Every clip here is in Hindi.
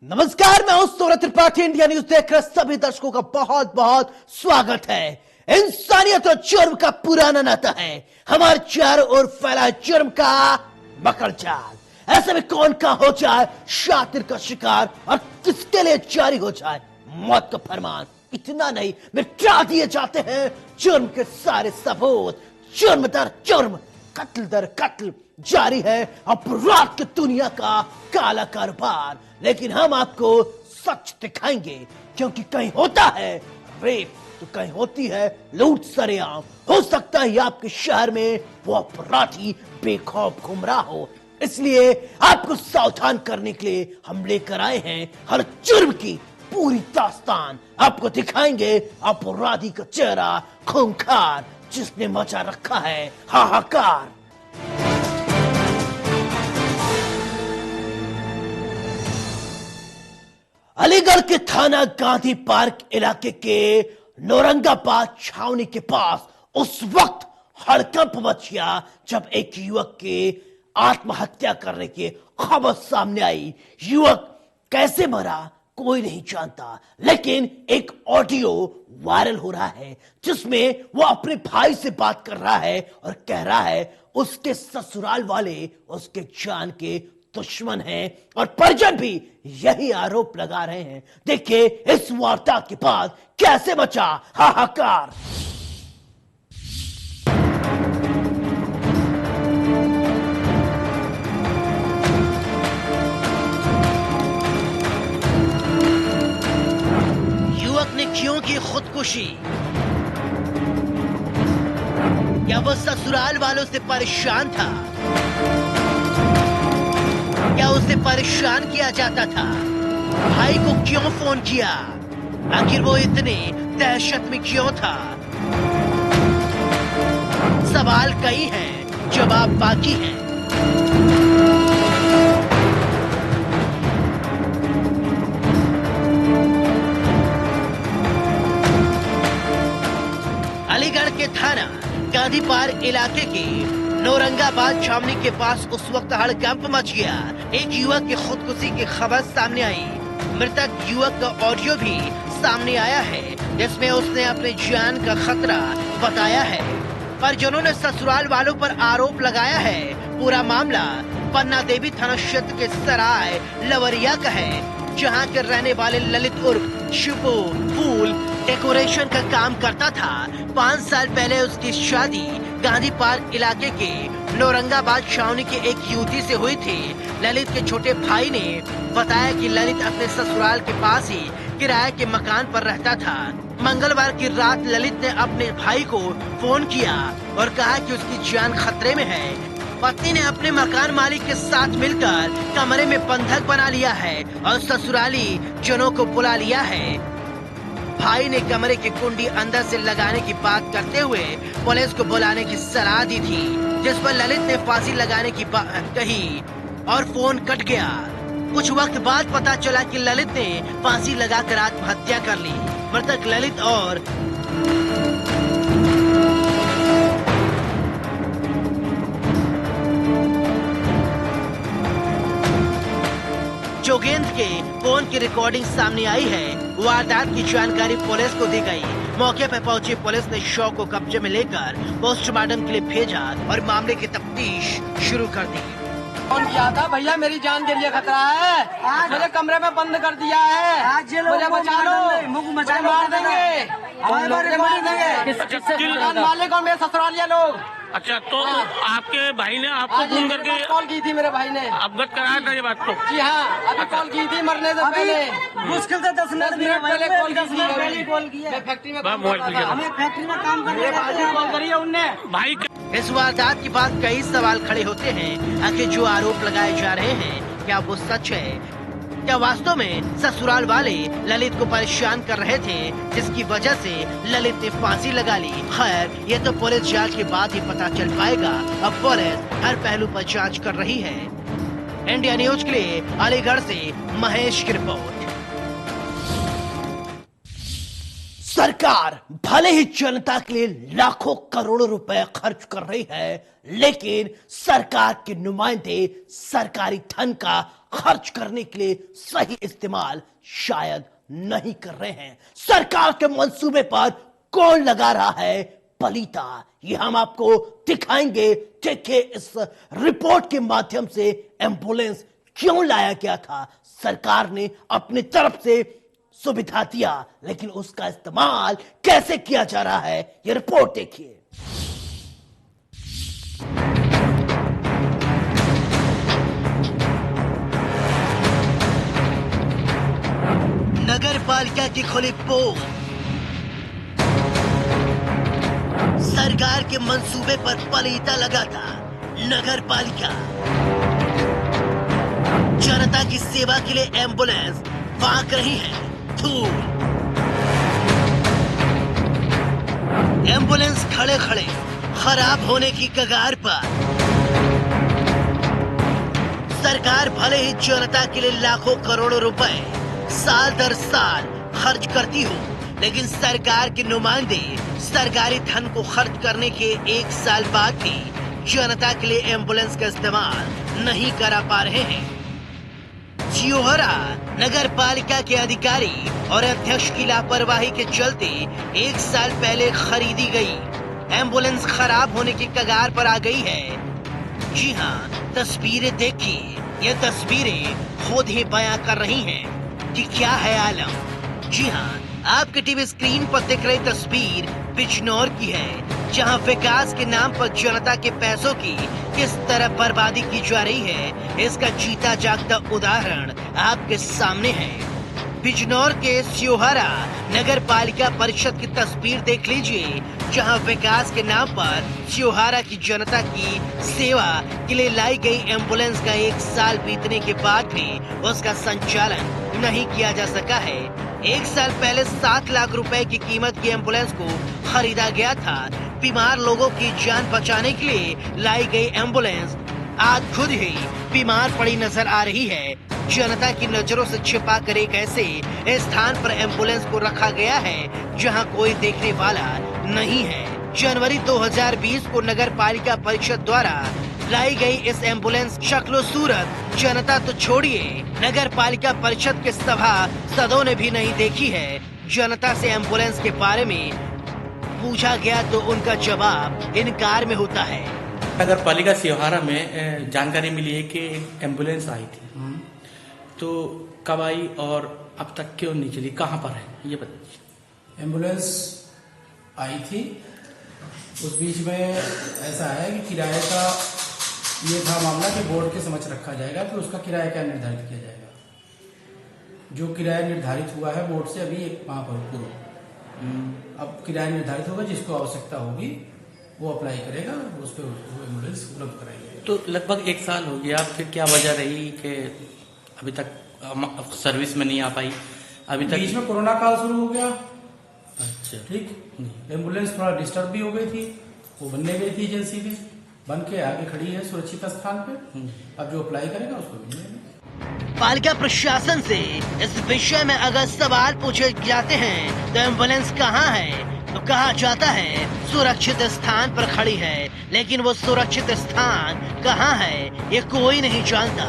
नमस्कार, मैं हूं सूरज त्रिपाठी। इंडिया न्यूज देख रहे सभी दर्शकों का बहुत बहुत स्वागत है। इंसानियत और जुर्म का पुराना नाता है, हमारे चारों ओर फैला जुर्म का मकर जाल। ऐसे में कौन का हो जाए शातिर का शिकार और किसके लिए जारी हो जाए मौत का फरमान। इतना नहीं, मिटा दिए जाते हैं जुर्म के सारे सबूत। जुर्म दर जुर्म, कत्ल दर कत्ल जारी है अपराध की दुनिया का काला कारोबार। लेकिन हम आपको सच दिखाएंगे, क्योंकि कहीं होता है रेप तो कहीं होती है लूट सरेआम। हो सकता है आपके शहर में वो अपराधी बेखौफ घूम रहा हो, इसलिए आपको सावधान करने के लिए हम लेकर आए हैं हर जुर्म की पूरी दास्तान। आपको दिखाएंगे अपराधी का चेहरा खूंखार, जिसने मचा रखा है हाहाकार। अलीगढ़ के थाना गांधी पार्क इलाके के नौरंगाबाद छावनी के पास उस वक्त हड़कंप मच गया जब एक युवक के आत्महत्या करने की खबर सामने आई। युवक कैसे मरा कोई नहीं जानता, लेकिन एक ऑडियो वायरल हो रहा है जिसमें वो अपने भाई से बात कर रहा है और कह रहा है उसके ससुराल वाले उसके जान के दुश्मन हैं और परिजन भी यही आरोप लगा रहे हैं। देखिए इस वार्ता के बाद कैसे मचा हाहाकार। युवक ने क्यों की खुदकुशी? क्या वो ससुराल वालों से परेशान था? क्या उसे परेशान किया जाता था? भाई को क्यों फोन किया? आखिर वो इतने दहशत में क्यों था? सवाल कई हैं, जवाब बाकी हैं। अलीगढ़ के थाना गांधी पार्क इलाके के नौरंगाबाद छावनी के पास उस वक्त हड़कंप मच गया। एक युवक की खुदकुशी की खबर सामने आई। मृतक युवक का ऑडियो भी सामने आया है, जिसमें उसने अपने जान का खतरा बताया है। परिजनों ने ससुराल वालों पर आरोप लगाया है। पूरा मामला पन्ना देवी थाना क्षेत्र के सराय लवरिया का है, जहां के रहने वाले ललित उर्फ शिपू फूल डेकोरेशन का काम करता था। 5 साल पहले उसकी शादी गांधी पार्क इलाके के नौरंगाबाद छावनी के एक युवती से हुई थी। ललित के छोटे भाई ने बताया कि ललित अपने ससुराल के पास ही किराए के मकान पर रहता था। मंगलवार की रात ललित ने अपने भाई को फोन किया और कहा कि उसकी जान खतरे में है। पत्नी ने अपने मकान मालिक के साथ मिलकर कमरे में बंधक बना लिया है और ससुराली जनों को बुला लिया है। भाई ने कमरे की कुंडी अंदर से लगाने की बात करते हुए पुलिस को बुलाने की सलाह दी थी, जिस पर ललित ने फांसी लगाने की बात कही और फोन कट गया। कुछ वक्त बाद पता चला कि ललित ने फांसी लगाकर आत्महत्या कर ली। मृतक ललित और जोगेंद्र के फोन की रिकॉर्डिंग सामने आई है। वारदात की जानकारी पुलिस को दी गई। मौके पर पहुंची पुलिस ने शव को कब्जे में लेकर पोस्टमार्टम के लिए भेजा और मामले की तफ्तीश शुरू कर दी। फोन किया था, भैया मेरी जान के लिए खतरा है, मुझे कमरे में बंद कर दिया है, मुझे बचा लो, मुझे मार देंगे, मालिक और मेरे ससुरालिया लोग। अच्छा, तो आपके भाई ने आपको फोन करके कॉल की थी? मेरे भाई ने अवगत कराया था ये बात को? जी हाँ, अभी कॉल की थी मरने से पहले, मुश्किल से 10 मिनट पहले कॉल की है। मैं फैक्ट्री में काम कर रहा था, हमें फैक्ट्री में काम करने कॉल करी है उनने। भाई इस वारदात के बाद कई सवाल खड़े होते हैं। आखिर जो आरोप लगाए जा रहे हैं क्या वो सच है? क्या वास्तव में ससुराल वाले ललित को परेशान कर रहे थे, जिसकी वजह से ललित ने फांसी लगा ली? खैर, ये तो पुलिस जांच के बाद ही पता चल पाएगा। अब पुलिस हर पहलू पर जांच कर रही है। इंडिया न्यूज के लिए अलीगढ़ से महेश की रिपोर्ट। सरकार भले ही जनता के लिए लाखों करोड़ों रुपए खर्च कर रही है, लेकिन सरकार के नुमाइंदे सरकारी धन का खर्च करने के लिए सही इस्तेमाल शायद नहीं कर रहे हैं। सरकार के मंसूबे पर कौन लगा रहा है पलीता, ये हम आपको दिखाएंगे। देखिए इस रिपोर्ट के माध्यम से एम्बुलेंस क्यों लाया गया था। सरकार ने अपनी तरफ से सुविधा दिया, लेकिन उसका इस्तेमाल कैसे किया जा रहा है ये रिपोर्ट देखिए। नगर पालिका की खुली पोल, सरकार के मंसूबे पर पलीता लगा था। नगर पालिका जनता की सेवा के लिए एम्बुलेंस फांक रही है धूल। एम्बुलेंस खड़े खड़े खराब होने की कगार पर। सरकार भले ही जनता के लिए लाखों करोड़ों रुपए साल दर साल खर्च करती हो, लेकिन सरकार के नुमाइंदे सरकारी धन को खर्च करने के 1 साल बाद भी जनता के लिए एम्बुलेंस का इस्तेमाल नहीं करा पा रहे हैं। शिवहरा नगर पालिका के अधिकारी और अध्यक्ष की लापरवाही के चलते 1 साल पहले खरीदी गई एम्बुलेंस खराब होने की कगार पर आ गई है। जी हाँ, तस्वीरें देखिए, ये तस्वीरें खुद ही बयां कर रही हैं कि क्या है आलम। जी हाँ, आपके टीवी स्क्रीन पर दिख रही तस्वीर बिजनौर की है, जहां विकास के नाम पर जनता के पैसों की किस तरह बर्बादी की जा रही है, इसका जीता जागता उदाहरण आपके सामने है। बिजनौर के शिवहरा नगर पालिका परिषद की तस्वीर देख लीजिए, जहां विकास के नाम पर शिवहरा की जनता की सेवा के लिए लाई गई एम्बुलेंस का 1 साल बीतने के बाद भी उसका संचालन नहीं किया जा सका है। 1 साल पहले 7 लाख रुपए की कीमत की एम्बुलेंस को खरीदा गया था। बीमार लोगों की जान बचाने के लिए लाई गई एम्बुलेंस आज खुद ही बीमार पड़ी नजर आ रही है। जनता की नजरों से छिपा कर एक ऐसे स्थान पर एम्बुलेंस को रखा गया है जहां कोई देखने वाला नहीं है। जनवरी 2020 को नगर पालिका परिषद द्वारा लाई गई इस एम्बुलेंस शक्लो सूरत जनता तो छोड़िए, नगर पालिका परिषद के सभासदों ने भी नहीं देखी है। जनता से एम्बुलेंस के बारे में पूछा गया तो उनका जवाब इनकार में होता है। नगर पालिका शिवहरा में जानकारी मिली है कि एक एम्बुलेंस आई थी, तो कब आई और अब तक क्यों नहीं चली, कहाँ पर है ये बताइए। एम्बुलेंस आई थी, उस बीच में ऐसा है कि किराए का ये था मामला कि बोर्ड के समक्ष रखा जाएगा, तो उसका किराया क्या निर्धारित किया जाएगा। जो किराया निर्धारित हुआ है बोर्ड से अभी एक माह पूर्व, अब किराया निर्धारित होगा, जिसको आवश्यकता होगी वो अप्लाई करेगा, उस पर एम्बुलेंस उपलब्ध कराएंगे। तो लगभग 1 साल हो गया, फिर क्या वजह रही कि अभी तक सर्विस में नहीं आ पाई? अभी तक बीच में कोरोना काल शुरू हो गया। अच्छा, ठीक, एम्बुलेंस थोड़ा डिस्टर्ब भी हो गई थी, वो बनने गई थी एजेंसी भी, बन के आगे खड़ी है सुरक्षित स्थान पे। अब जो अप्लाई करेगा उसको मिलेगा। पालिका प्रशासन से इस विषय में अगर सवाल पूछे जाते हैं तो एम्बुलेंस कहाँ है, तो कहा जाता है सुरक्षित स्थान पर खड़ी है, लेकिन वो सुरक्षित स्थान कहाँ है ये कोई नहीं जानता।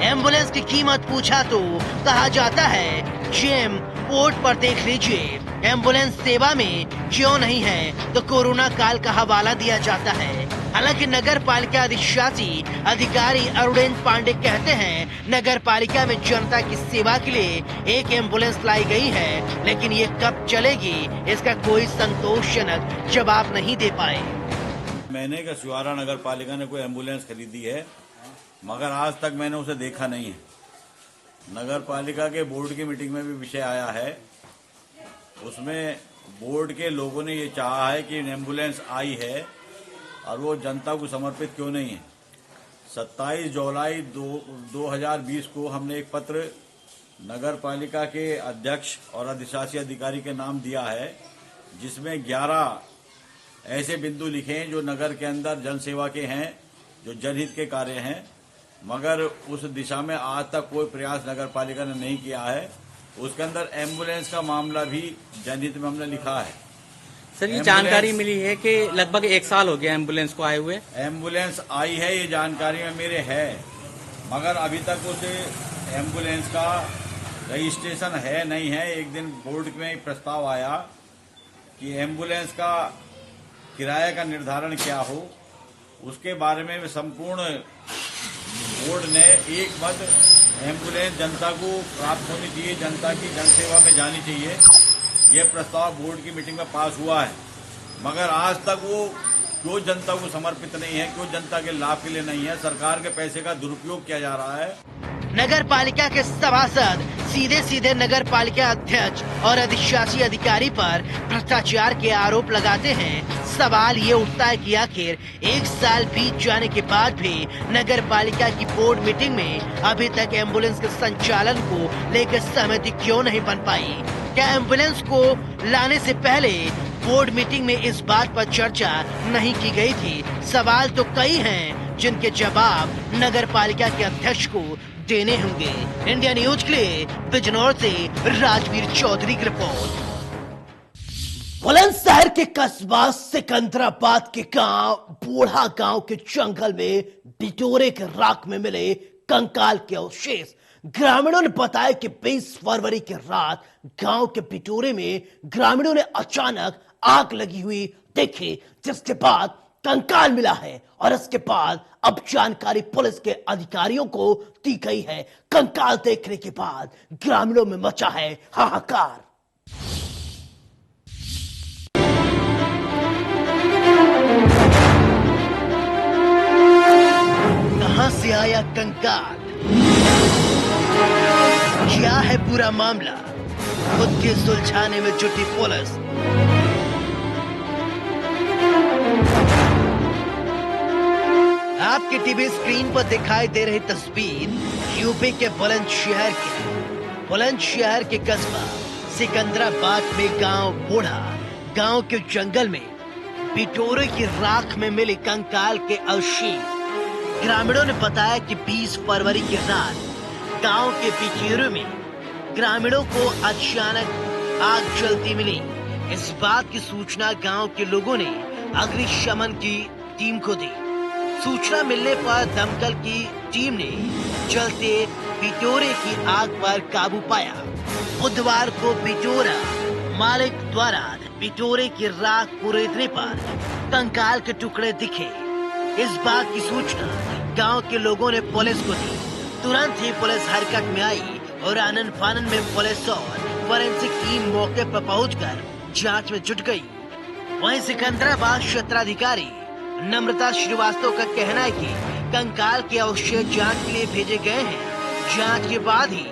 एम्बुलेंस की कीमत पूछा तो कहा जाता है जेम पोर्ट पर देख लीजिए। एम्बुलेंस सेवा में क्यों नहीं है तो कोरोना काल का हवाला दिया जाता है। हालांकि नगर पालिका अधिशासी अधिकारी अरुण पांडे कहते हैं नगर पालिका में जनता की सेवा के लिए एक एम्बुलेंस लाई गई है, लेकिन ये कब चलेगी इसका कोई संतोषजनक जवाब नहीं दे पाए। मैंने का शिवहरा नगर पालिका ने कोई एम्बुलेंस खरीदी है, मगर आज तक मैंने उसे देखा नहीं है। नगर पालिका के बोर्ड की मीटिंग में भी विषय आया है, उसमें बोर्ड के लोगों ने ये चाहा है कि एम्बुलेंस आई है और वो जनता को समर्पित क्यों नहीं है। 27 जुलाई 2020 को हमने एक पत्र नगर पालिका के अध्यक्ष और अधिशासी अधिकारी के नाम दिया है, जिसमें 11 ऐसे बिंदु लिखे हैं जो नगर के अंदर जन सेवा के हैं, जो जनहित के कार्य हैं, मगर उस दिशा में आज तक कोई प्रयास नगर पालिका ने नहीं किया है। उसके अंदर एम्बुलेंस का मामला भी जनहित में हमने लिखा है। सर, ये जानकारी मिली है कि लगभग 1 साल हो गया एम्बुलेंस को आए हुए। एम्बुलेंस आई है, ये जानकारी में मेरे है, मगर अभी तक उसे एम्बुलेंस का रजिस्ट्रेशन है नहीं है। एक दिन बोर्ड में एक प्रस्ताव आया कि एम्बुलेंस का किराए का निर्धारण क्या हो, उसके बारे में संपूर्ण बोर्ड ने एक मत एम्बुलेंस जनता को प्राप्त होनी चाहिए, जनता की जनसेवा में जानी चाहिए। यह प्रस्ताव बोर्ड की मीटिंग में पास हुआ है, मगर आज तक वो क्यों जनता को समर्पित नहीं है, क्यों जनता के लाभ के लिए नहीं है। सरकार के पैसे का दुरुपयोग किया जा रहा है। नगर पालिका के सभासद सीधे सीधे नगर पालिका अध्यक्ष और अधिशासी अधिकारी पर भ्रष्टाचार के आरोप लगाते हैं। सवाल ये उठता है कि आखिर 1 साल बीत जाने के बाद भी नगर पालिका की बोर्ड मीटिंग में अभी तक एम्बुलेंस के संचालन को लेकर सहमति क्यों नहीं बन पाई। क्या एम्बुलेंस को लाने से पहले बोर्ड मीटिंग में इस बात पर चर्चा नहीं की गई थी। सवाल तो कई हैं जिनके जवाब नगर पालिका के अध्यक्ष को देने होंगे। इंडिया न्यूज के लिए बिजनौर से राजवीर चौधरी की रिपोर्ट। बुलंदशहर के कस्बा सिकंदराबाद के गांव बूढ़ा गांव के जंगल में बिटोरे के राख में मिले कंकाल के अवशेष। ग्रामीणों ने बताया कि 20 फरवरी की रात गांव के बिटोरे में ग्रामीणों ने अचानक आग लगी हुई देखी, जिसके बाद कंकाल मिला है और इसके बाद अब जानकारी पुलिस के अधिकारियों को दी गई है। कंकाल देखने के बाद ग्रामीणों में मचा है हाहाकार। कहां से आया कंकाल, क्या है पूरा मामला, खुद के सुलझाने में जुटी पुलिस। आपके टीवी स्क्रीन पर दिखाई दे रही तस्वीर यूपी के बुलंदशहर के कस्बा सिकंदराबाद में गांव बूढ़ा गांव के जंगल में बिटोरे की राख में मिले कंकाल के अवशेष। ग्रामीणों ने बताया कि 20 फरवरी की रात गांव के बिटोरे में ग्रामीणों को अचानक आग जलती मिली। इस बात की सूचना गांव के लोगों ने अग्निशमन की टीम को दी। सूचना मिलने पर दमकल की टीम ने जलते बिटोरे की आग पर काबू पाया। बुधवार को बिटोरा मालिक द्वारा बिटोरे की राख को रेतने पर कंकाल के टुकड़े दिखे। इस बात की सूचना गांव के लोगों ने पुलिस को दी। तुरंत ही पुलिस हरकत में आई और आनन फानन में पुलिस और फोरेंसिक टीम मौके पर पहुंचकर जांच में जुट गई। वहीं सिकंदराबाद क्षेत्राधिकारी नम्रता श्रीवास्तव का कहना है कि कंकाल के अवशेष जांच के लिए भेजे गए हैं। जांच के बाद ही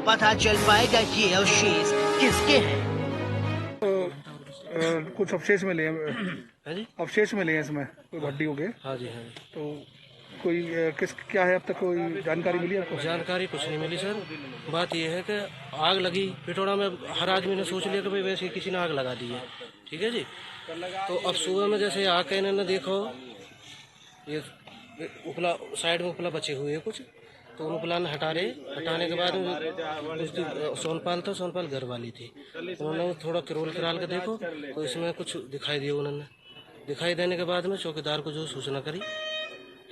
पता चल पाएगा कि ये अवशेष किसके हैं। कुछ अवशेष मिले हैं, अवशेष मिले हैं इसमें, कोई हड्डियों के। हाँ जी, हाँ जी। तो कोई क्या है, अब तक कोई जानकारी मिली आपको? जानकारी कुछ नहीं मिली सर। बात यह है कि आग लगी पिटोड़ा में, हर आदमी ने सोच लिया कि भाई वैसे किसी ने आग लगा दी है, ठीक है जी। तो अब सुबह में जैसे आके इन्होंने देखो ये उपला साइड में उपला बचे हुए हैं कुछ, तो उन उपला ने हटाने के बाद सोनपाल था, सोनपाल घर वाली थी, उन्होंने थोड़ा किरोल कराल के देखो तो इसमें कुछ दिखाई दिया। उन्होंने दिखाई देने के बाद में चौकीदार को जो सूचना करी,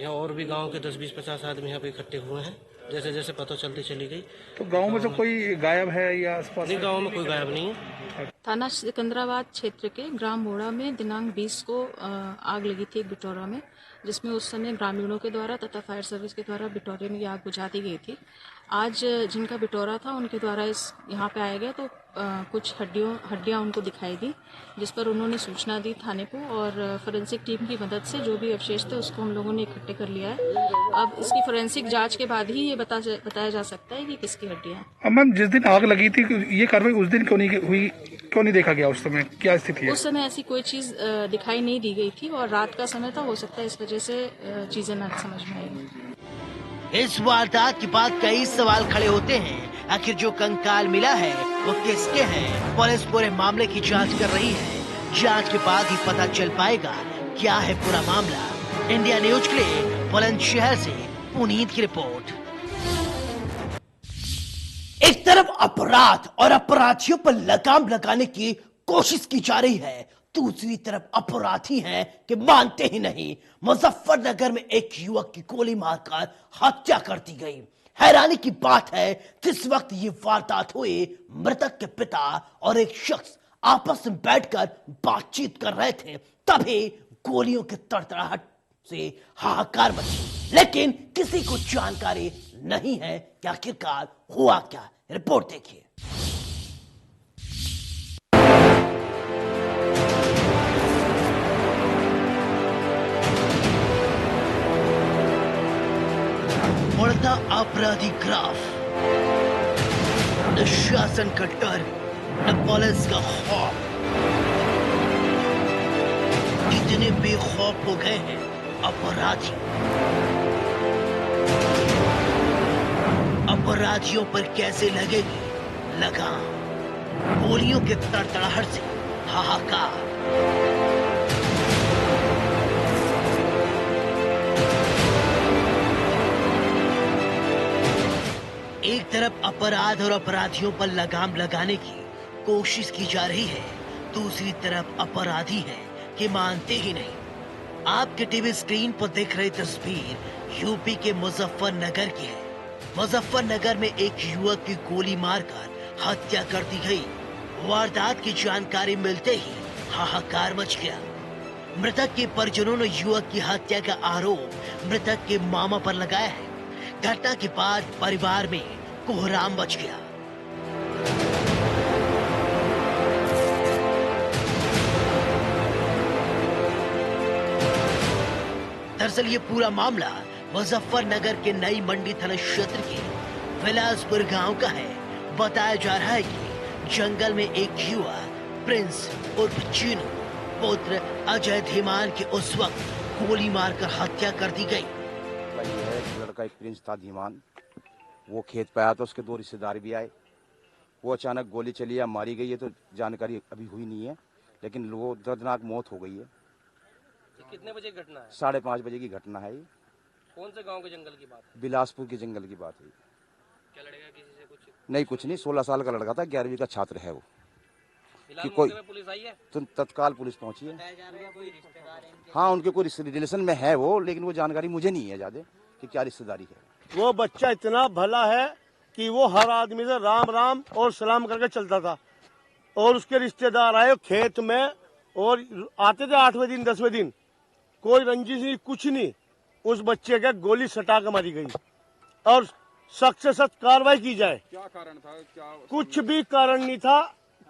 यहाँ और भी गांव के 10, 20, 50 आदमी यहाँ पे इकट्ठे हुए हैं। जैसे जैसे पता चलती चली गई। तो गांव में से कोई गायब है या आसपास? नहीं, गांव में कोई गायब नहीं है। थाना सिकंदराबाद क्षेत्र के ग्राम बोड़ा में दिनांक 20 को आग लगी थी एक बिटोरा में, जिसमें उस समय ग्रामीणों के द्वारा तथा फायर सर्विस के द्वारा बिटोरे में आग बुझा दी गई थी। आज जिनका बिटोरा था उनके द्वारा यहाँ पे आया गया तो कुछ हड्डियाँ उनको दिखाई दी, जिस पर उन्होंने सूचना दी थाने को और फोरेंसिक टीम की मदद से जो भी अवशेष थे उसको हम लोगों ने इकट्ठे कर लिया है। अब इसकी फोरेंसिक जांच के बाद ही ये बताया जा सकता है कि किसकी हड्डियाँ हैं। मैम, जिस दिन आग लगी थी ये कार्रवाई उस दिन क्यों नहीं हुई, क्यों नहीं देखा गया? उस समय क्या स्थिति है? उस समय ऐसी कोई चीज दिखाई नहीं दी गई थी और रात का समय था, हो सकता है इस वजह से चीजें न समझ में आई। इस वारदात के बाद कई सवाल खड़े होते हैं। आखिर जो कंकाल मिला है वो किसके हैं? पुलिस पूरे मामले की जांच कर रही है। जांच के बाद ही पता चल पाएगा क्या है पूरा मामला। इंडिया न्यूज के लिए बुलंदशहर से पुनीत की रिपोर्ट। एक तरफ अपराध और अपराधियों पर लगाम लगाने की कोशिश की जा रही है, दूसरी तरफ अपराधी हैं कि मानते ही नहीं। मुजफ्फरनगर में एक युवक की गोली मारकर हत्या कर दी गई। हैरानी की बात है, जिस वक्त ये वारदात हुई, मृतक के पिता और एक शख्स आपस में बैठकर बातचीत कर रहे थे, तभी गोलियों की तड़तड़ाहट से हाहाकार मची, लेकिन किसी को जानकारी नहीं है कि आखिरकार हुआ क्या। रिपोर्ट देखिए। बढ़ता आपराधिक ग्राफ, न शासन का डर, न पुलिस का खौफ। इतने बेखौफ हो गए हैं अपराधी। अपराधियों पर कैसे लगेगी लगाम? गोलियों के तड़तड़ाहट से हाहाकार। एक तरफ अपराध और अपराधियों पर लगाम लगाने की कोशिश की जा रही है, दूसरी तरफ अपराधी हैं कि मानते ही नहीं। आपके टीवी स्क्रीन पर देख रही तस्वीर यूपी के मुजफ्फरनगर की है। मुजफ्फरनगर में एक युवक की गोली मारकर हत्या कर दी गई। वारदात की जानकारी मिलते ही हाहाकार मच गया। मृतक के परिजनों ने युवक की हत्या का आरोप मृतक के मामा पर लगाया है। घटना के बाद परिवार में कोहराम मच गया। दरअसल ये पूरा मामला मुजफ्फरनगर के नई मंडी थाना क्षेत्र के विलासपुर गांव का है। बताया जा रहा है कि जंगल में एक युवा प्रिंस उर्फ चीनू पुत्र अजय धीमान की उस वक्त गोली मारकर हत्या कर दी गई। लड़का एक प्रिंस था धीमान, वो खेत पे आया तो उसके 2 रिश्तेदार भी आए। वो अचानक गोली चली या मारी गई है तो जानकारी अभी हुई नहीं है, लेकिन वो दर्दनाक मौत हो गई है। कितने बजे घटना है? 5:30 बजे की घटना है। कौन से गांव के जंगल की बात है? बिलासपुर के जंगल की बात है। क्या लड़ेगा किसी से कुछ? नहीं, कुछ नहीं। 16 साल का लड़का था, 11वीं का छात्र है वो। कि कोई पुलिस आई है तो तत्काल पुलिस पहुंची है। हाँ, उनके कोई रिलेशन में है वो, लेकिन वो जानकारी मुझे नहीं है ज्यादा कि क्या रिश्तेदारी है। वो बच्चा इतना भला है कि वो हर आदमी से राम राम और सलाम करके चलता था। और उसके रिश्तेदार आए खेत में और आते थे 8वें दिन 10वें दिन, कोई रंजिश नहीं, कुछ नहीं। उस बच्चे के गोली सटा के मारी गई और सख्त से सख्त कार्रवाई की जाए। क्या कारण था? क्या कुछ भी कारण नहीं था,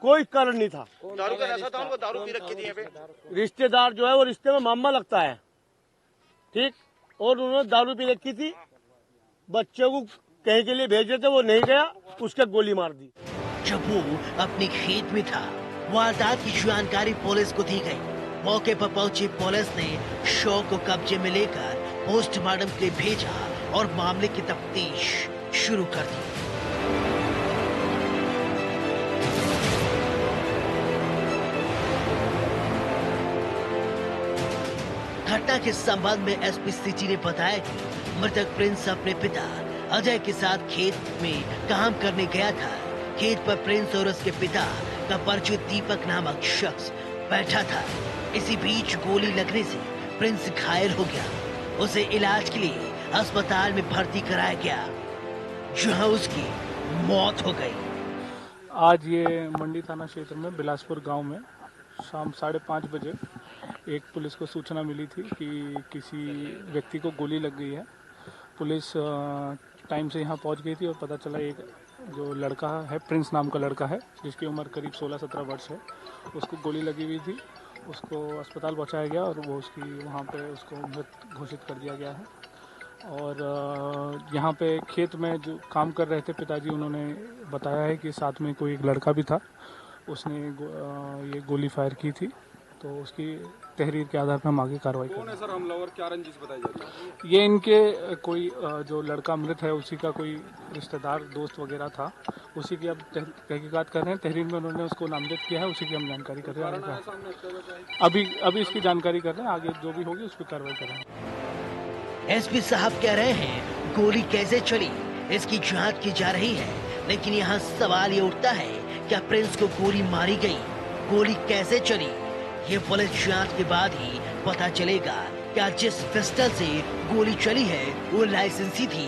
कोई कारण नहीं था। दारू का नशा था उनको, दारू पी रखी थी यहाँ पे। रिश्तेदार जो है वो रिश्ते में मामा लगता है, ठीक, और उन्होंने दारू पी रखी थी। बच्चे को कहीं के लिए भेजे थे, वो नहीं गया, उसके गोली मार दी। जब वो अपने खेत में था, वारदात की जानकारी पुलिस को दी गई। मौके पर पहुंची पुलिस ने शव को कब्जे में लेकर पोस्टमार्टम के लिए भेजा और मामले की तफ्तीश शुरू कर दी। घटना के संबंध में एसपी सिटी ने बताया कि मृतक प्रिंस अपने पिता अजय के साथ खेत में काम करने गया था। खेत पर प्रिंस और उसके पिता का परिचित दीपक नामक शख्स बैठा था। इसी बीच गोली लगने से प्रिंस घायल हो गया। उसे इलाज के लिए अस्पताल में भर्ती कराया गया, जहां उसकी मौत हो गई। आज ये मंडी थाना क्षेत्र में बिलासपुर गांव में शाम 5:30 बजे एक पुलिस को सूचना मिली थी कि किसी व्यक्ति को गोली लग गई है। पुलिस टाइम से यहां पहुंच गई थी और पता चला एक जो लड़का है, प्रिंस नाम का लड़का है, जिसकी उम्र करीब 16-17 वर्ष है, उसको गोली लगी हुई थी। उसको अस्पताल पहुंचाया गया और वो उसकी वहां पे उसको मृत घोषित कर दिया गया है। और यहाँ पे खेत में जो काम कर रहे थे पिताजी, उन्होंने बताया है कि साथ में कोई एक लड़का भी था, उसने ये गोली फायर की थी। तो उसकी तहरीर के आधार पर हम आगे कार्रवाई करेंगे। कौन है सर हमलावर? क्या रंजिश बताई जा रही है? ये इनके कोई जो लड़का मृत है उसी का कोई रिश्तेदार दोस्त वगैरह था, उसी की अब तहकीकात कर रहे हैं। तहरीर में उन्होंने उसको नामजद किया है, उसी की हम जानकारी कर रहे हैं। अभी इसकी जानकारी कर रहे हैं, आगे जो भी होगी उस पर कार्रवाई करेंगे। एसपी साहब कह रहे हैं गोली कैसे चली इसकी जांच की जा रही है, लेकिन यहाँ सवाल ये उठता है क्या प्रिंस को गोली मारी गई? गोली कैसे चली? ये पुलिस जांच के बाद ही पता चलेगा। क्या जिस पिस्टल से गोली चली है वो लाइसेंसी थी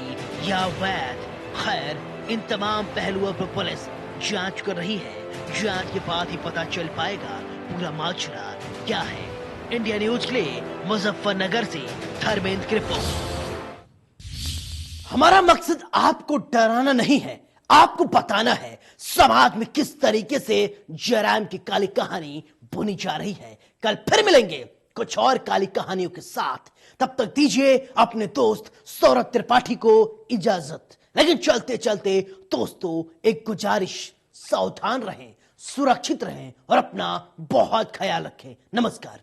या अवैध? खैर, इन तमाम पहलुओं पर पुलिस जांच कर रही है। जांच के बाद ही पता चल पाएगा पूरा माजरा क्या है। इंडिया न्यूज के लिए मुजफ्फरनगर से धर्मेंद्र की रिपोर्ट। हमारा मकसद आपको डराना नहीं है, आपको बताना है समाज में किस तरीके से जराइम की काली कहानी बुनी जा रही है। कल फिर मिलेंगे कुछ और काली कहानियों के साथ। तब तक दीजिए अपने दोस्त सौरभ त्रिपाठी को इजाजत। लेकिन चलते चलते दोस्तों एक गुजारिश, सावधान रहें, सुरक्षित रहें और अपना बहुत ख्याल रखें। नमस्कार।